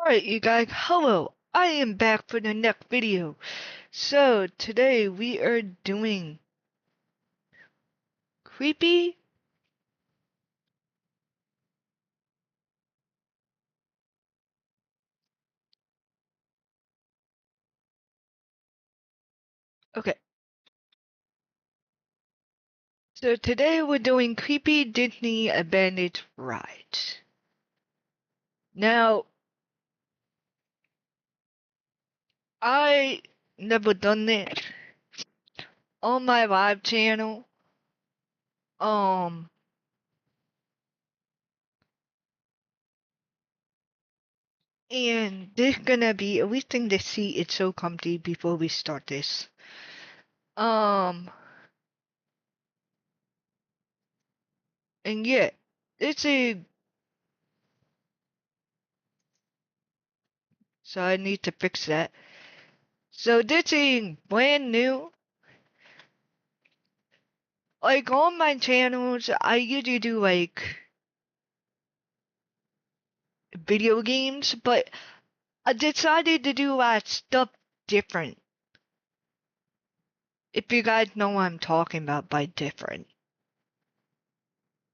Alright, you guys, hello! I am back for the next video. So, today we are doing creepy. Okay, so today we're doing creepy Disney abandoned rides. Now, I never done this on my live channel. Um, and this gonna be at least in the seat. It's so comfy before we start this. Um, and yeah, it's a. So I need to fix that. So this is brand new. Like on my channels, I usually do like video games, but I decided to do stuff different. If you guys know what I'm talking about by different.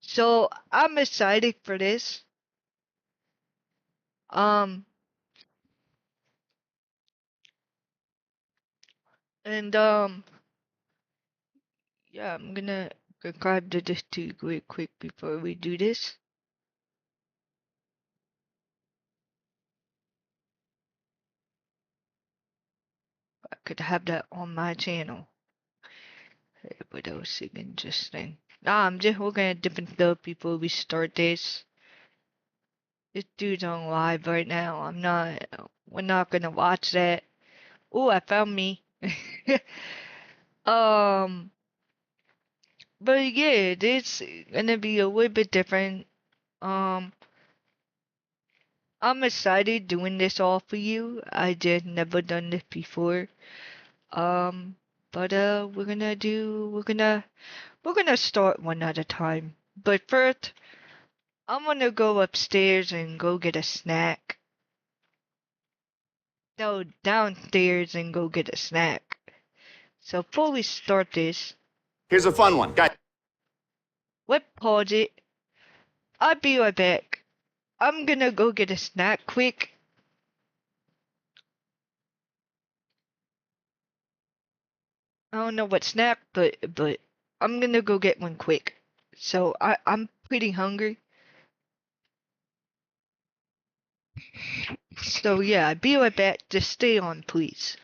So I'm excited for this. Um, and yeah, I'm gonna subscribe to this too real quick before we do this. I could have that on my channel. Hey, what else is interesting? Nah, I'm just looking at different stuff before we start this. This dude's on live right now. We're not gonna watch that. Oh, I found me. um, but yeah, this gonna be a little bit different. Um, I'm excited doing this all for you. I just never done this before. Um, but we're gonna start one at a time. But first, I'm gonna go upstairs and go get a snack. No, downstairs and go get a snack. So before we start this, Here's a fun one. Guys. let's pause it. I'll be right back. I'm gonna go get a snack quick. I don't know what snack, but I'm gonna go get one quick. So I'm pretty hungry. So yeah, I'll be right back. Just stay on, please.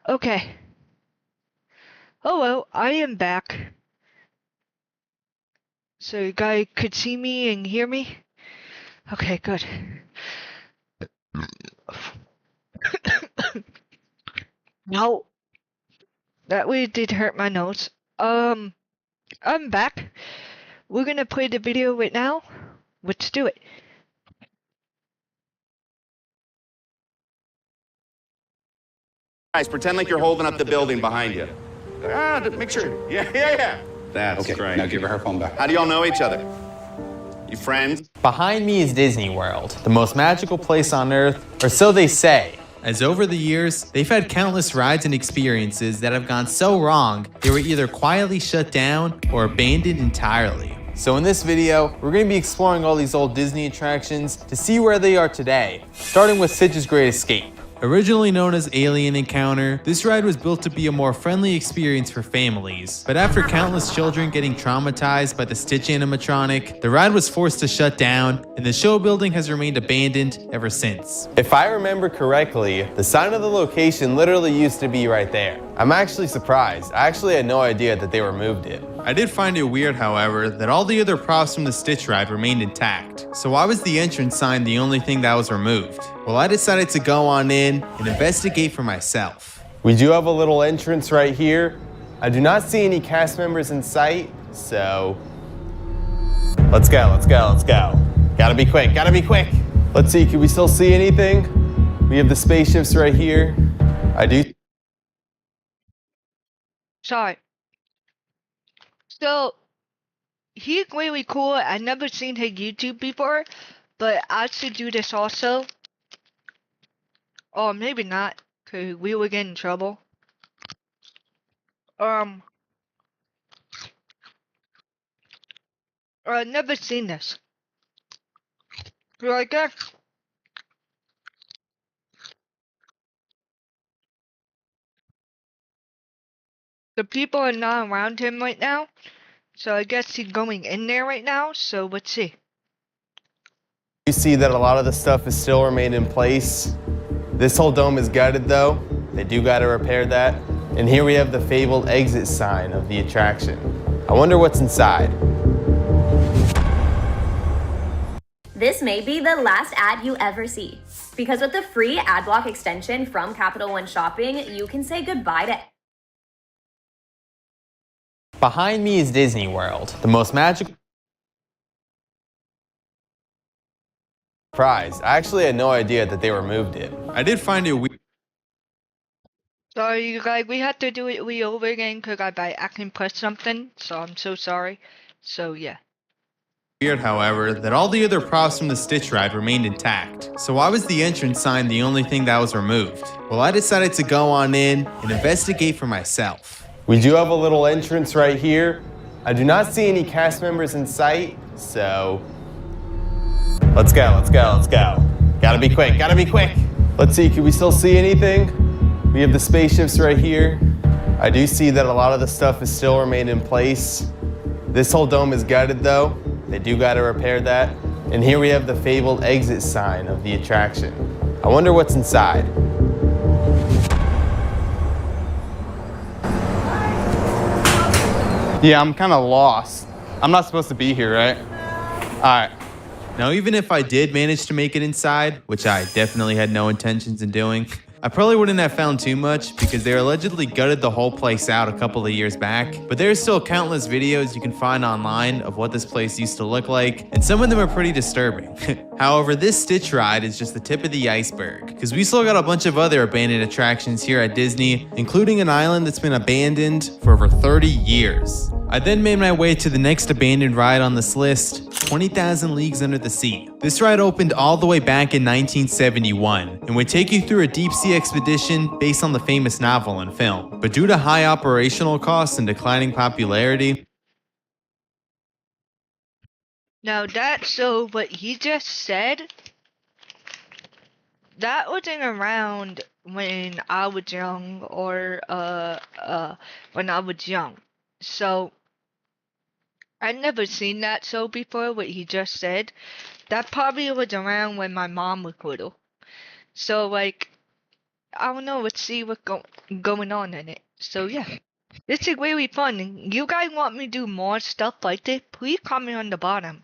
Okay. Oh well, I am back. So you guys could see me and hear me? Okay, good. No, that way it did hurt my nose. I'm back. We're gonna play the video right now. Let's do it. Guys, pretend like you're holding up the building behind you. Make sure. Yeah. That's Okay, right. now give her phone back. How do y'all know each other? You friends? Behind me is Disney World, the most magical place on Earth, or so they say. As over the years, they've had countless rides and experiences that have gone so wrong, they were either quietly shut down or abandoned entirely. So in this video, we're going to be exploring all these old Disney attractions to see where they are today, starting with Stitch's Great Escape. Originally known as Alien Encounter, this ride was built to be a more friendly experience for families. But after countless children getting traumatized by the Stitch animatronic, the ride was forced to shut down, and the show building has remained abandoned ever since. If I remember correctly, the sign of the location literally used to be right there. I'm actually surprised. I actually had no idea that they removed it. I did find it weird, however, that all the other props from the Stitch ride remained intact. So why was the entrance sign the only thing that was removed? Well, I decided to go on in and investigate for myself. We do have a little entrance right here. I do not see any cast members in sight, so let's go. Gotta be quick. Let's see, can we still see anything? We have the spaceships right here. I do. Sorry. So, he's really cool. I've never seen his YouTube before, but I should do this also. Or maybe not, cause we would get in trouble. I've never seen this. So I guess the people are not around him right now. So I guess he's going in there right now. So let's see. You see that a lot of the stuff is still remained in place. This whole dome is gutted though. They do gotta repair that. And here we have the fabled exit sign of the attraction. I wonder what's inside. This may be the last ad you ever see. Because with the free ad block extension from Capital One Shopping, you can say goodbye to. Behind me is Disney World, the most magical. Surprised. I actually had no idea that they removed it. I did find it weird. Sorry, you guys. We had to do it over again because I by accident pressed something. So I'm so sorry. So yeah. Weird, however, that all the other props from the Stitch ride remained intact. So why was the entrance sign the only thing that was removed? Well, I decided to go on in and investigate for myself. We do have a little entrance right here. I do not see any cast members in sight, so let's go. Gotta be quick. Let's see, can we still see anything? We have the spaceships right here. I do see that a lot of the stuff is still remained in place. This whole dome is gutted though. They do gotta repair that. And here we have the fabled exit sign of the attraction. I wonder what's inside. Yeah, I'm kind of lost. I'm not supposed to be here, right? All right. Now, even if I did manage to make it inside, which I definitely had no intentions in doing, I probably wouldn't have found too much because they allegedly gutted the whole place out a couple of years back. But there's still countless videos you can find online of what this place used to look like, and some of them are pretty disturbing. However, this Stitch ride is just the tip of the iceberg, because we still got a bunch of other abandoned attractions here at Disney, including an island that's been abandoned for over 30 years. I then made my way to the next abandoned ride on this list, 20,000 Leagues Under the Sea. This ride opened all the way back in 1971 and would take you through a deep sea expedition based on the famous novel and film. But due to high operational costs and declining popularity, Now so what he just said, that wasn't around when I was young or when I was young. So I'd never seen that show before, what he just said. That probably was around when my mom was little. So like I don't know. Let's see what's going on in it. So yeah, this is really fun. You guys want me to do more stuff like this? Please comment on the bottom.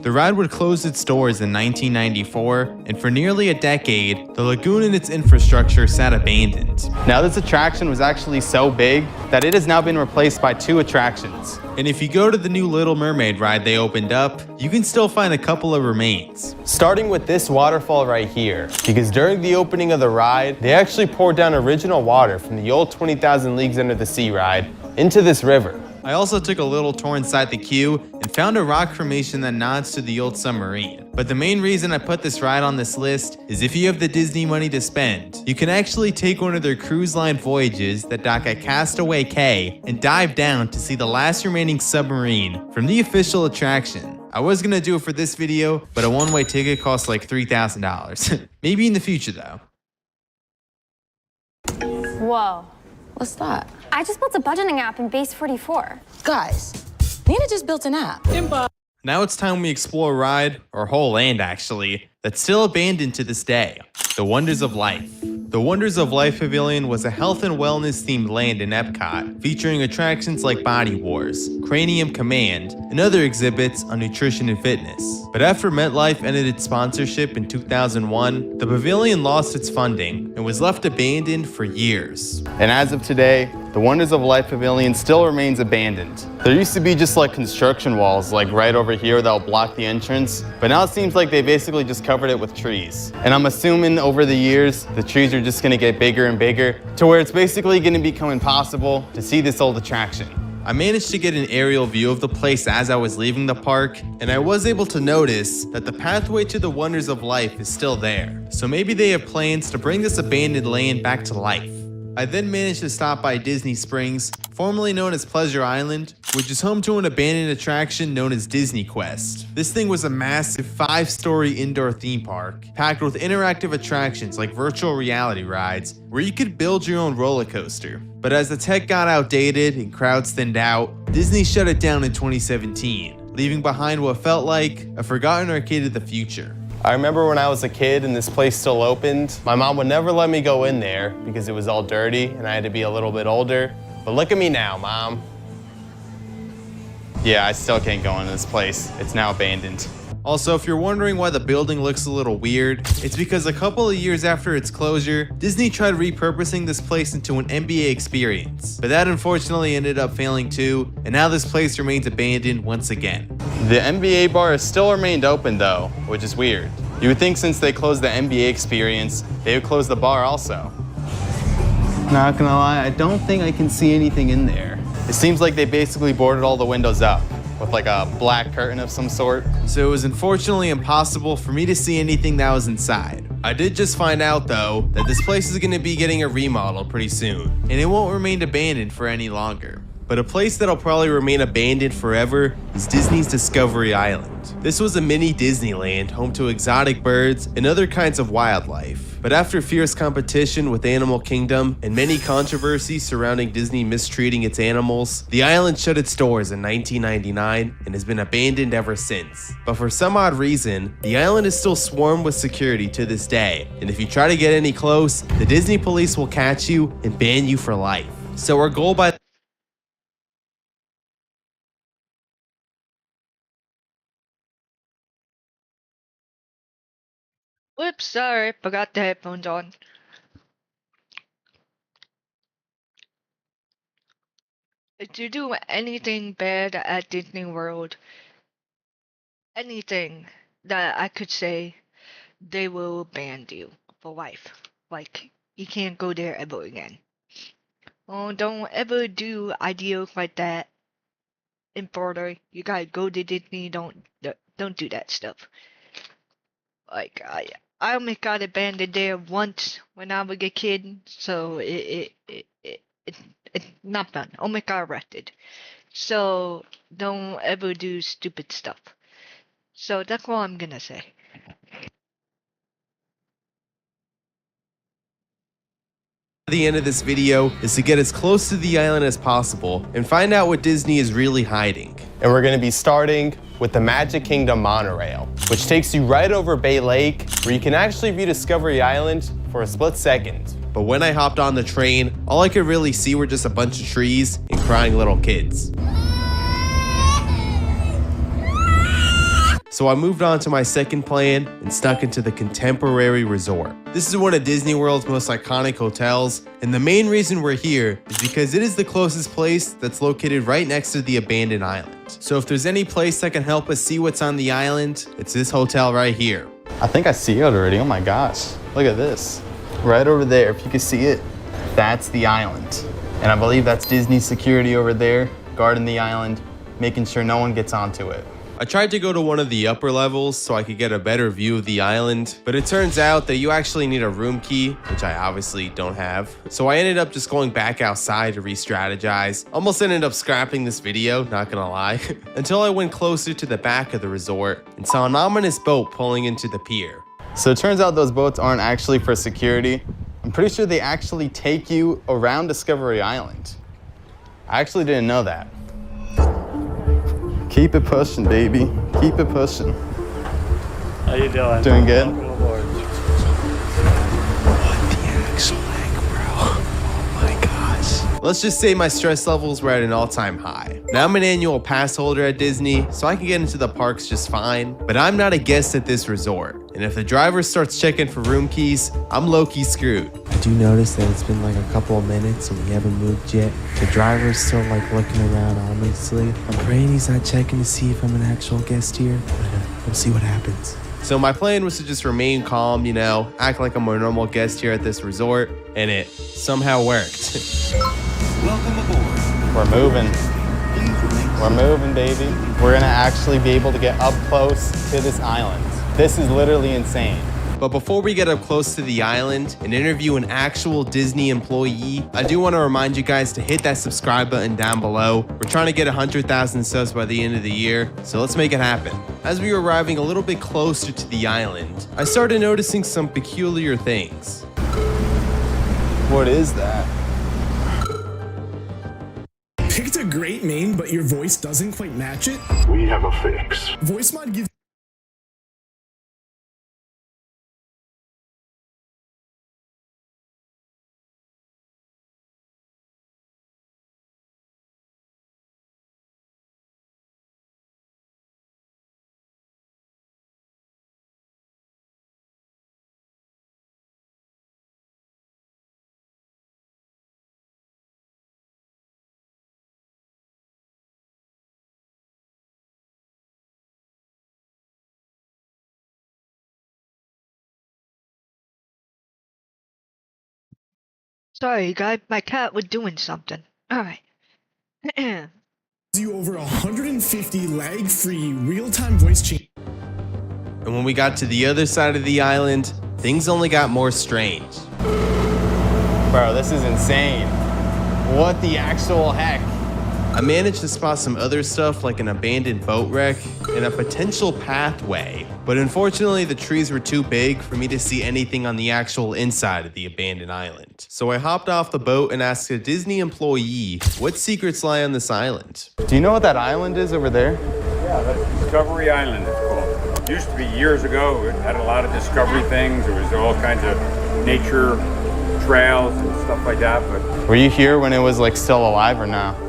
The ride would close its doors in 1994, and for nearly a decade, the lagoon and its infrastructure sat abandoned. Now this attraction was actually so big that it has now been replaced by 2 attractions. And if you go to the new Little Mermaid ride they opened up, you can still find a couple of remains. Starting with this waterfall right here, because during the opening of the ride, they actually poured down original water from the old 20,000 Leagues Under the Sea ride into this river. I also took a little tour inside the queue and found a rock formation that nods to the old submarine. But the main reason I put this ride on this list is if you have the Disney money to spend, you can actually take one of their cruise line voyages that dock at Castaway Cay and dive down to see the last remaining submarine from the official attraction. I was gonna do it for this video, but a one-way ticket costs like $3,000. Maybe in the future though. Whoa. What's that? I just built a budgeting app in Base 44. Guys, Nina just built an app. Now it's time we explore a ride, or whole land actually, that's still abandoned to this day. The Wonders of Life. The Wonders of Life Pavilion was a health and wellness themed land in Epcot, featuring attractions like Body Wars, Cranium Command, and other exhibits on nutrition and fitness. But after MetLife ended its sponsorship in 2001, the pavilion lost its funding and was left abandoned for years. And as of today, the Wonders of Life Pavilion still remains abandoned. There used to be just like construction walls like right over here that will block the entrance, but now it seems like they basically just covered it with trees. And I'm assuming over the years, the trees are just gonna get bigger and bigger to where it's basically gonna become impossible to see this old attraction. I managed to get an aerial view of the place as I was leaving the park, and I was able to notice that the pathway to the Wonders of Life is still there. So maybe they have plans to bring this abandoned land back to life. I then managed to stop by Disney Springs, formerly known as Pleasure Island, which is home to an abandoned attraction known as Disney Quest. This thing was a massive 5-story indoor theme park, packed with interactive attractions like virtual reality rides, where you could build your own roller coaster. But as the tech got outdated and crowds thinned out, Disney shut it down in 2017, leaving behind what felt like a forgotten arcade of the future. I remember when I was a kid and this place still opened, my mom would never let me go in there because it was all dirty and I had to be a little bit older. But look at me now, Mom. Yeah, I still can't go in this place. It's now abandoned. Also, if you're wondering why the building looks a little weird, it's because a couple of years after its closure, Disney tried repurposing this place into an NBA experience. But that unfortunately ended up failing too, and now this place remains abandoned once again. The NBA bar has still remained open though, which is weird. You would think since they closed the NBA experience, they would close the bar also. Not gonna lie, I don't think I can see anything in there. It seems like they basically boarded all the windows up with like a black curtain of some sort. So it was unfortunately impossible for me to see anything that was inside. I did just find out though that this place is going to be getting a remodel pretty soon, and it won't remain abandoned for any longer. But a place that'll probably remain abandoned forever is Disney's Discovery Island. This was a mini Disneyland home to exotic birds and other kinds of wildlife. But after fierce competition with Animal Kingdom and many controversies surrounding Disney mistreating its animals, the island shut its doors in 1999 and has been abandoned ever since. But for some odd reason, the island is still swarmed with security to this day, and if you try to get any close, the Disney police will catch you and ban you for life. So our goal by Whoops, sorry, forgot the headphones on. If you do anything bad at Disney World, anything that I could say, they will ban you for life. Like, you can't go there ever again. Oh, don't ever do ideas like that in Florida. You gotta go to Disney, don't do that stuff. Like, I almost got abandoned there once when I was a kid, so it's not fun. Almost got arrested. So don't ever do stupid stuff. So that's all I'm gonna say. the end of this video is to get as close to the island as possible and find out what Disney is really hiding. And we're gonna be starting with the Magic Kingdom monorail, which takes you right over Bay Lake, where you can actually view Discovery Island for a split second. But when I hopped on the train, all I could really see were just a bunch of trees and crying little kids. So I moved on to my second plan and snuck into the Contemporary Resort. This is one of Disney World's most iconic hotels, and the main reason we're here is because it is the closest place that's located right next to the abandoned island. So if there's any place that can help us see what's on the island, it's this hotel right here. I think I see it already. Oh my gosh. Look at this. Right over there, if you can see it, that's the island. And I believe that's Disney security over there, guarding the island, making sure no one gets onto it. I tried to go to one of the upper levels so I could get a better view of the island, but it turns out that you actually need a room key, which I obviously don't have. So I ended up just going back outside to re-strategize. Almost ended up scrapping this video, not gonna lie, until I went closer to the back of the resort and saw an ominous boat pulling into the pier. So it turns out those boats aren't actually for security. I'm pretty sure they actually take you around Discovery Island. I actually didn't know that. Keep it pushing, baby. Keep it pushing. How you doing? Doing good? Welcome aboard. What the actual heck, bro? Oh my gosh. Let's just say my stress levels were at an all-time high. Now I'm an annual pass holder at Disney, so I can get into the parks just fine, but I'm not a guest at this resort. And if the driver starts checking for room keys, I'm low-key screwed. I do notice that it's been like a couple of minutes and we haven't moved yet. The driver's still like looking around ominously. I'm praying he's not checking to see if I'm an actual guest here, but we'll see what happens. So my plan was to just remain calm, you know, act like I'm a normal guest here at this resort, and it somehow worked. Welcome aboard. We're moving. We're moving, baby. We're gonna actually be able to get up close to this island. This is literally insane. But before we get up close to the island and interview an actual Disney employee, I do want to remind you guys to hit that subscribe button down below. We're trying to get 100,000 subs by the end of the year, so let's make it happen. As we were arriving a little bit closer to the island, I started noticing some peculiar things. What is that? Picked a great name, but your voice doesn't quite match it? We have a fix. VoiceMod gives Sorry, guy. My cat was doing something. Alright. you over 150 lag-free real-time voice change. And when we got to the other side of the island, things only got more strange. Bro, this is insane. What the actual heck? I managed to spot some other stuff like an abandoned boat wreck and a potential pathway, but unfortunately the trees were too big for me to see anything on the actual inside of the abandoned island. So I hopped off the boat and asked a Disney employee what secrets lie on this island. Do you know what that island is over there? Yeah, that's Discovery Island, it's called. It used to be years ago. It had a lot of discovery things. There was all kinds of nature trails and stuff like that. But Were you here when it was like still alive or no?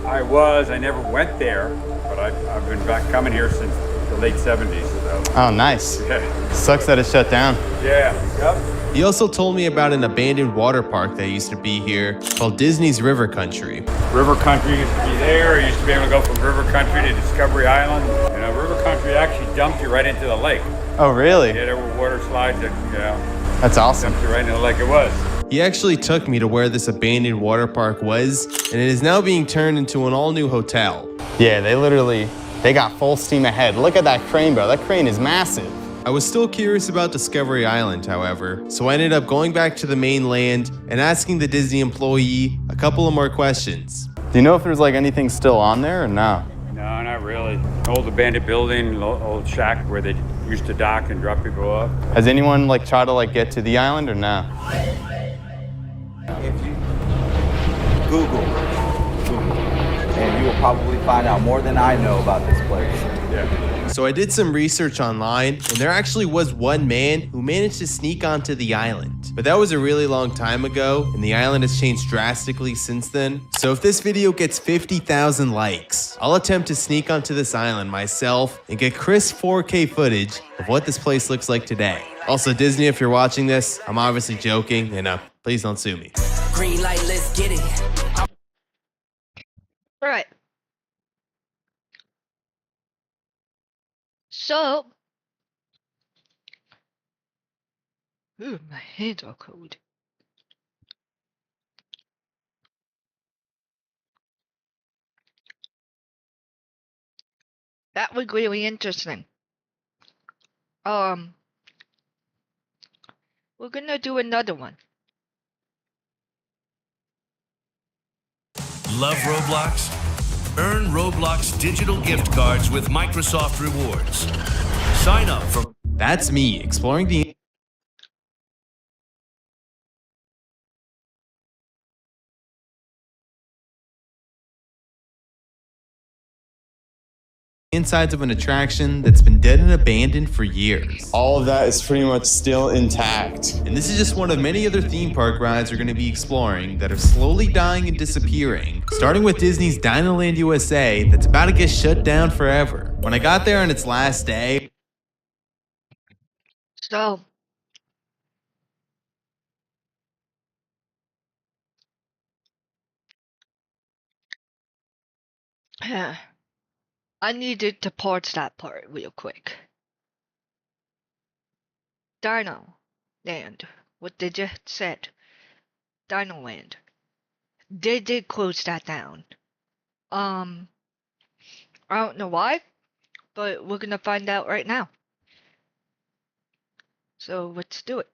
I never went there, but I've been back coming here since the late 70s. So. Oh, nice. Yeah. Sucks that it shut down. Yeah. Yep. He also told me about an abandoned water park that used to be here called Disney's River Country. River Country used to be there. You used to be able to go from River Country to Discovery Island. You know, River Country actually dumped you right into the lake. Oh, really? Yeah, there were water slides that, you know, That's awesome. dumped you right into the lake. It was. He actually took me to where this abandoned water park was, and it is now being turned into an all-new hotel. Yeah, they got full steam ahead. Look at that crane, bro. That crane is massive. I was still curious about Discovery Island, however, so I ended up going back to the mainland and asking the Disney employee a couple of more questions. Do you know if there's like anything still on there or no? No, not really. Old abandoned building, old shack where they used to dock and drop people off. Has anyone like tried to like get to the island or no? If you Google, and you will probably find out more than I know about this place. Yeah. So I did some research online, and there actually was one man who managed to sneak onto the island. But that was a really long time ago, and the island has changed drastically since then. So if this video gets 50,000 likes, I'll attempt to sneak onto this island myself and get crisp 4K footage of what this place looks like today. Also, Disney, if you're watching this, I'm obviously joking, and please don't sue me. Green light, let's get it. All right. So, ooh, my hands are cold. That was really interesting. We're gonna do another one. Love Roblox? Earn Roblox digital gift cards with Microsoft Rewards. Sign up for... That's me, exploring the insides of an attraction that's been dead and abandoned for years. All of that is pretty much still intact. And this is just one of many other theme park rides we're going to be exploring that are slowly dying and disappearing, starting with Disney's Dinoland USA that's about to get shut down forever. When I got there on its last day, So, I needed to pause that part real quick. Dino Land. What they just said. Dino Land. They did close that down. I don't know why, but we're gonna find out right now. So let's do it.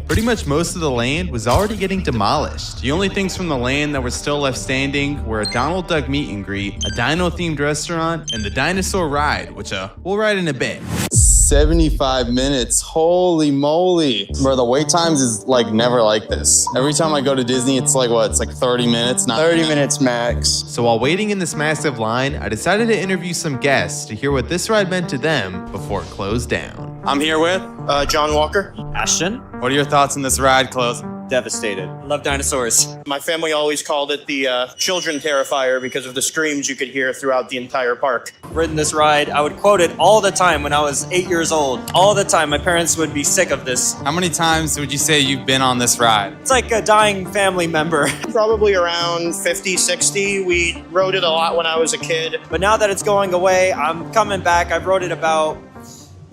pretty much most of the land was already getting demolished. The only things from the land that were still left standing were a Donald Duck meet and greet, a dino-themed restaurant, and the dinosaur ride, which we'll ride in a bit. 75 minutes, holy moly. Bro, the wait times is like never like this. Every time I go to Disney, it's like what, it's like 30 minutes? Not 30 minutes max. So while waiting in this massive line, I decided to interview some guests to hear what this ride meant to them before it closed down. I'm here with John Walker. Ashton. What are your thoughts on this ride closing? Devastated. Love dinosaurs. My family always called it the children terrifier because of the screams you could hear throughout the entire park. Ridden this ride. I would quote it all the time when I was 8 years old. All the time. My parents would be sick of this. How many times would you say you've been on this ride? It's like a dying family member. Probably around 50, 60. We rode it a lot when I was a kid. But now that it's going away, I'm coming back. I've rode it about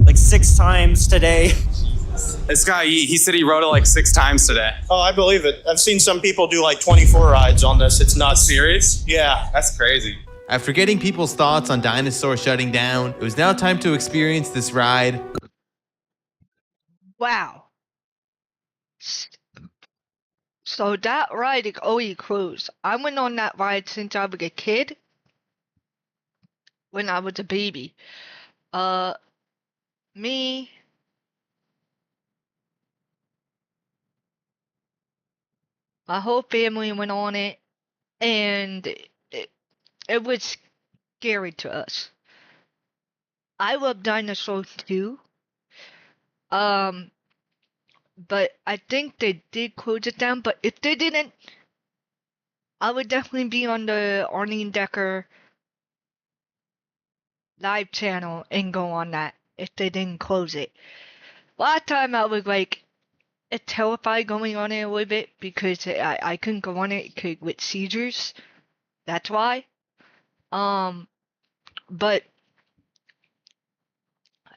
like 6 times today. This guy, he said he rode it like 6 times today. Oh, I believe it. I've seen some people do like 24 rides on this. It's nuts. Serious? Yeah. That's crazy. After getting people's thoughts on dinosaurs shutting down, it was now time to experience this ride. Wow. So that ride is already closed. I went on that ride since I was a kid. When I was a baby. Me. My whole family went on it, and it was scary to us. I love dinosaurs too. But I think they did close it down, but if they didn't, I would definitely be on the Arlene Decker live channel and go on that if they didn't close it. Last time I was like terrified going on it a little bit because I couldn't go on it with seizures. That's why. But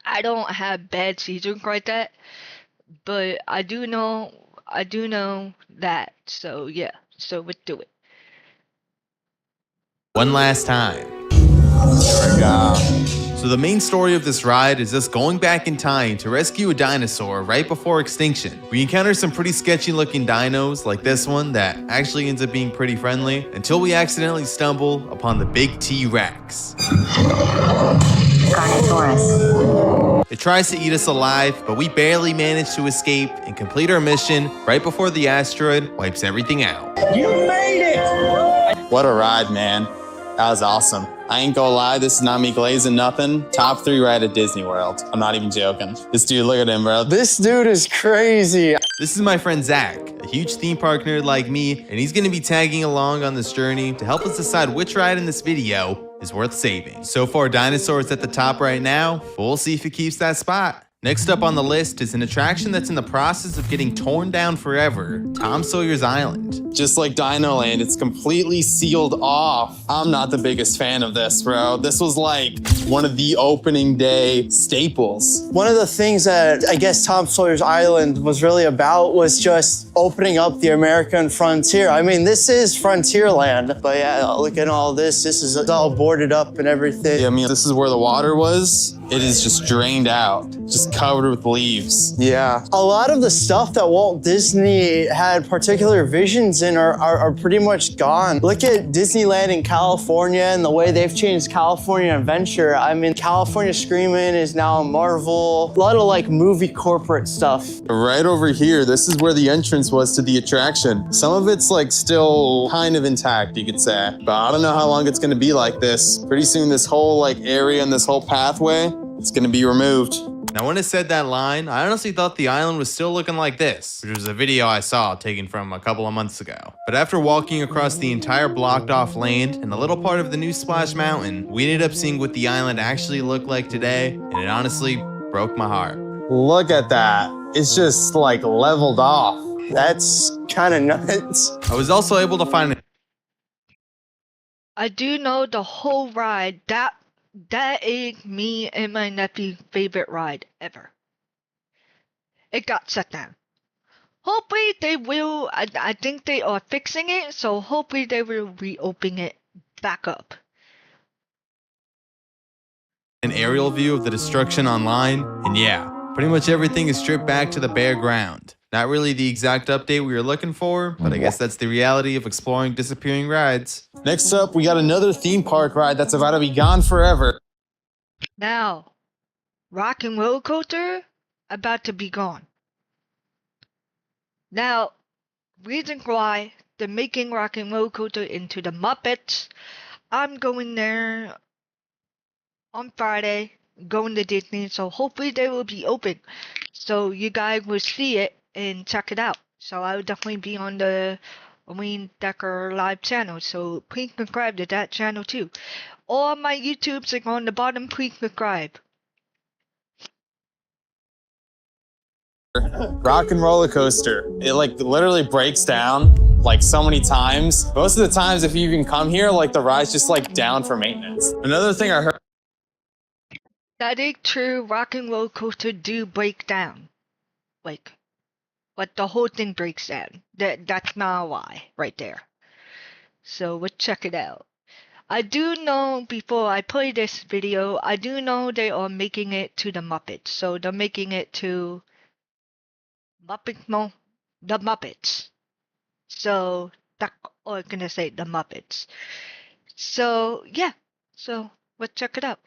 I don't have bad seizures like that. But I do know that. So yeah. So let's do it. One last time. There we go. So the main story of this ride is us going back in time to rescue a dinosaur right before extinction. We encounter some pretty sketchy looking dinos like this one that actually ends up being pretty friendly until we accidentally stumble upon the big T-Rex. It tries to eat us alive, but we barely manage to escape and complete our mission right before the asteroid wipes everything out. You made it! What a ride, man. That was awesome. I ain't gonna lie, this is not me glazing nothing. Top 3 ride at Disney World. I'm not even joking. This dude, look at him, bro. This dude is crazy. This is my friend Zach, a huge theme park nerd like me, and he's gonna be tagging along on this journey to help us decide which ride in this video is worth saving. So far, Dinosaur's at the top right now. We'll see if he keeps that spot. Next up on the list is an attraction that's in the process of getting torn down forever, Tom Sawyer's Island. Just like Dino Land, it's completely sealed off. I'm not the biggest fan of this, bro. This was like one of the opening day staples. One of the things that I guess Tom Sawyer's Island was really about was just opening up the American frontier. I mean, this is Frontierland, but yeah, look at all this. This is all boarded up and everything. Yeah, I mean, this is where the water was. It is just drained out, just covered with leaves. Yeah. A lot of the stuff that Walt Disney had particular visions in are pretty much gone. Look at Disneyland in California and the way they've changed California Adventure. I mean, California Screamin' is now Marvel. A lot of like movie corporate stuff. Right over here, this is where the entrance was to the attraction. Some of it's like still kind of intact, you could say. But I don't know how long it's gonna be like this. Pretty soon this whole like area and this whole pathway, it's gonna be removed. Now, when it said that line, I honestly thought the island was still looking like this, which was a video I saw taken from a couple of months ago. But after walking across the entire blocked off land and a little part of the new Splash Mountain, we ended up seeing what the island actually looked like today, and it honestly broke my heart. Look at that. It's just like leveled off. That's kind of nuts. I was also able to find I do know the whole ride, that is me and my nephew's favorite ride ever. It got shut down. Hopefully they will, I think they are fixing it, so hopefully they will reopen it back up. an aerial view of the destruction online, and yeah, pretty much everything is stripped back to the bare ground. Not really the exact update we were looking for, but I guess that's the reality of exploring disappearing rides. Next up, we got another theme park ride that's about to be gone forever. Now, Rock and Roller Coaster about to be gone. Now, reason why they're making Rock and Roller Coaster into the Muppets. I'm going there on Friday, going to Disney, so hopefully they will be open, so you guys will see it and check it out. So I will definitely be on the Wayne Decker live channel, so please subscribe to that channel too. All my YouTubes are on the bottom, please subscribe. Rock and Roller Coaster. It like literally breaks down like so many times. Most of the times if you even come here, like the ride's just like down for maintenance. Another thing I heard. That is true, Rock and Roller Coaster do break down. Like, but the whole thing breaks down. That's not a lie, right there. So we'll check it out. I do know, before I play this video, I do know they are making it to the Muppets. So they're making it to the Muppets. So that's all I'm gonna say, the Muppets. So yeah, so we'll check it out.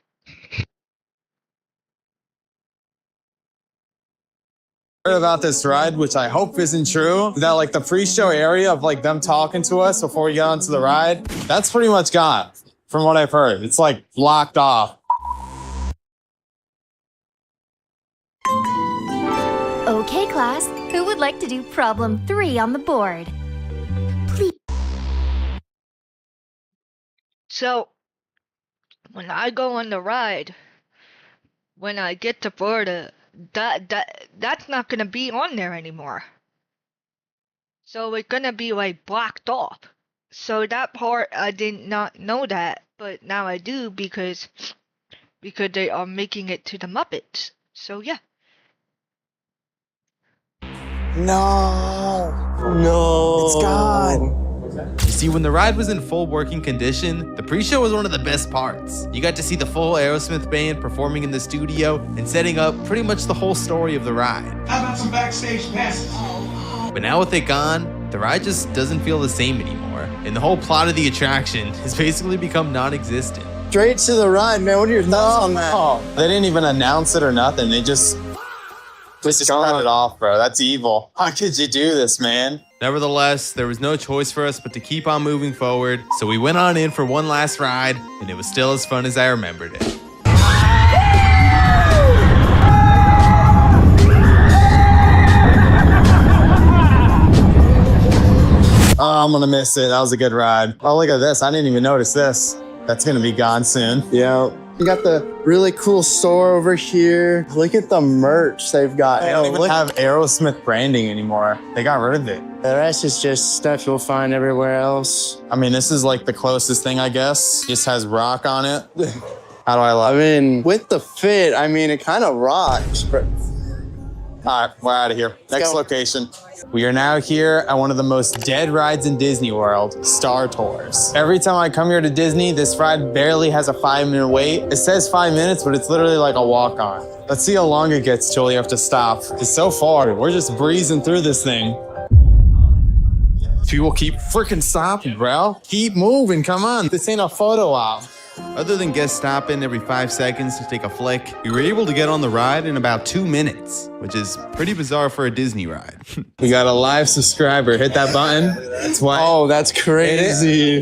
Heard about this ride, which I hope isn't true, that like the pre-show area of like them talking to us before we get onto the ride, that's pretty much gone from what I've heard. It's like blocked off. Okay, class, who would like to do problem 3 on the board? Please. So, when I go on the ride, when I get to Florida, that's not gonna be on there anymore. So it's gonna be like blocked off. So that part I did not know that, but now I do because they are making it to the Muppets. So yeah. No, it's gone. You see, when the ride was in full working condition, the pre-show was one of the best parts. You got to see the full Aerosmith band performing in the studio and setting up pretty much the whole story of the ride. How about some backstage passes? But now with it gone, the ride just doesn't feel the same anymore, and the whole plot of the attraction has basically become non-existent. Straight to the ride, man. What are your thoughts on that? They didn't even announce it or nothing. They just cut it off, bro. That's evil. How could you do this, man? Nevertheless, there was no choice for us but to keep on moving forward, so we went on in for one last ride, and it was still as fun as I remembered it. Oh, I'm gonna miss it. That was a good ride. Oh, look at this. I didn't even notice this. That's gonna be gone soon. Yeah. You got the really cool store over here. Look at the merch they've got. They don't even have Aerosmith branding anymore. They got rid of it. The rest is just stuff you'll find everywhere else. I mean, this is like the closest thing, I guess. Just has rock on it. How do I love it? I mean, with the fit, I mean, it kind of rocks. But... All right, we're out of here. Next go. location. We are now here at one of the most dead rides in Disney World, Star Tours. Every time I come here to Disney, this ride barely has a 5-minute wait. It says 5 minutes, but it's literally like a walk-on. Let's see how long it gets till we have to stop. It's so far, we're just breezing through this thing. People keep freaking stopping, bro. Keep moving, come on. This ain't a photo op. Other than guests stopping every 5 seconds to take a flick, we were able to get on the ride in about 2 minutes, which is pretty bizarre for a Disney ride. We got a live subscriber. Hit that button. That's why. Oh, that's crazy.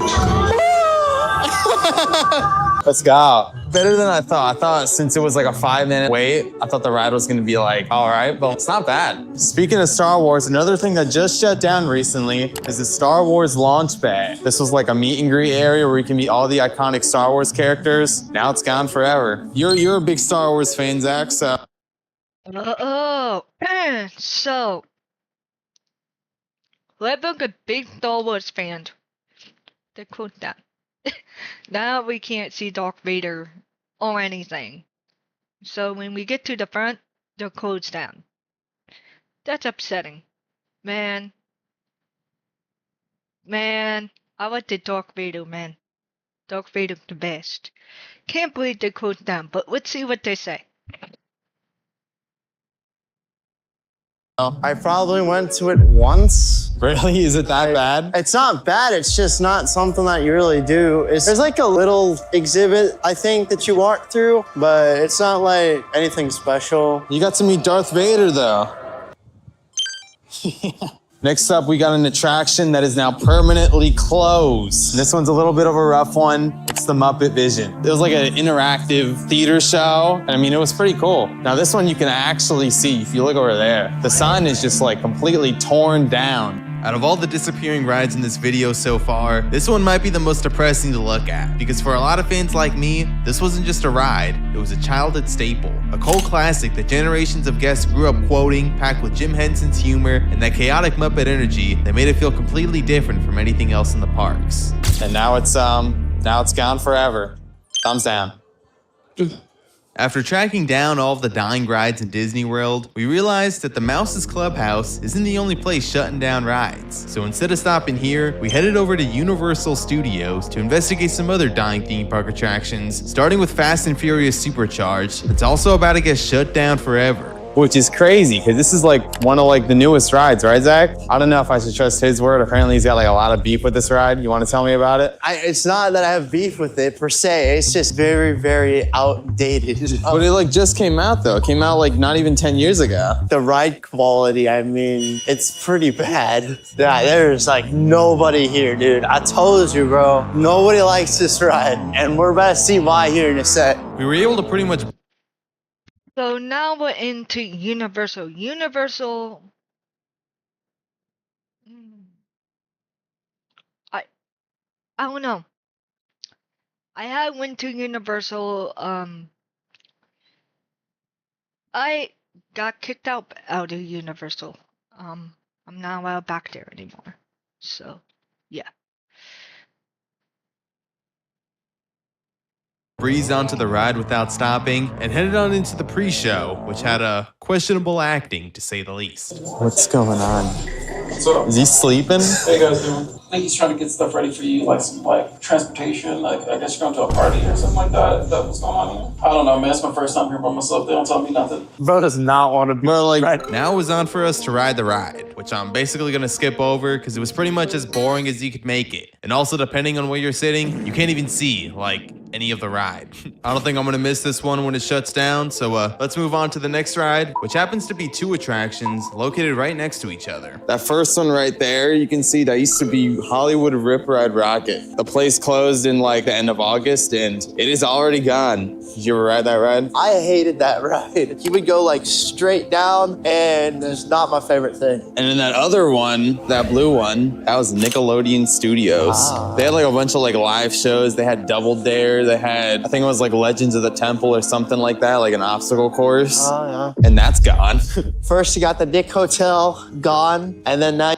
Let's go. Better than I thought. I thought since it was like a 5-minute wait, I thought the ride was gonna be like, all right, but it's not bad. Speaking of Star Wars, another thing that just shut down recently is the Star Wars launch bay. This was like a meet and greet area where you can meet all the iconic Star Wars characters. Now it's gone forever. You're a big Star Wars fan, Zach, so. So, let's look at big Star Wars fans. They quote that. Now we can't see Darth Vader or anything. So when we get to the front, they're closed down. That's upsetting. Man, I like the Darth Vader, man. Darth Vader the best. Can't believe they closed down, but let's see what they say. I probably went to it once. Really? Is it that bad? It's not bad. It's just not something that you really do. There's like a little exhibit, I think, that you walk through, but it's not like anything special. You got to meet Darth Vader, though. Next up, we got an attraction that is now permanently closed. This one's a little bit of a rough one. It's the Muppet Vision. It was like an interactive theater show. And I mean, it was pretty cool. Now this one you can actually see if you look over there. The sign is just like completely torn down. Out of all the disappearing rides in this video so far, this one might be the most depressing to look at, because for a lot of fans like me, this wasn't just a ride, it was a childhood staple, a cult classic that generations of guests grew up quoting, packed with Jim Henson's humor and that chaotic Muppet energy that made it feel completely different from anything else in the parks. And now it's gone forever. Thumbs down. After tracking down all of the dying rides in Disney World, we realized that the Mouse's Clubhouse isn't the only place shutting down rides. So instead of stopping here, we headed over to Universal Studios to investigate some other dying theme park attractions, starting with Fast and Furious Supercharged. It's also about to get shut down forever. Which is crazy, because this is like one of like the newest rides, right, Zach? I don't know if I should trust his word. Apparently he's got like a lot of beef with this ride. You want to tell me about it? It's not that I have beef with it per se. It's just very, very outdated. But it like just came out though. It came out like not even 10 years ago. The ride quality, I mean, it's pretty bad. Yeah, there's like nobody here, dude. I told you, bro. Nobody likes this ride. And we're about to see why here in a sec. We were able to pretty much... So now we're into Universal. I don't know. I had went to Universal. I got kicked out of Universal. I'm not allowed back there anymore. So, yeah. Breezed onto the ride without stopping and headed on into the pre-show, which had a questionable acting to say the least. What's going on? What's up? Is he sleeping? How you guys doing? I think he's trying to get stuff ready for you, like some like transportation, like I guess you're going to a party or something like that. Is that what's going on here? I don't know, man. It's my first time here by myself. They don't tell me nothing. Bro does not want to be like. Now it was on for us to ride the ride, which I'm basically gonna skip over because it was pretty much as boring as you could make it. And also, depending on where you're sitting, you can't even see like any of the ride. I don't think I'm gonna miss this one when it shuts down, so let's move on to the next ride, which happens to be 2 attractions located right next to each other. That first one right there, you can see that used to be Hollywood Rip Ride Rocket. The place closed in like the end of August and it is already gone. Did you ever ride that ride? I hated that ride. He would go like straight down and it's not my favorite thing. And then that other one, that blue one, that was Nickelodeon Studios. They had like a bunch of like live shows. They had Double Dare. They had, I think it was like Legends of the Temple or something like that, like an obstacle course. Oh, And that's gone. First you got the Nick Hotel, gone. And then now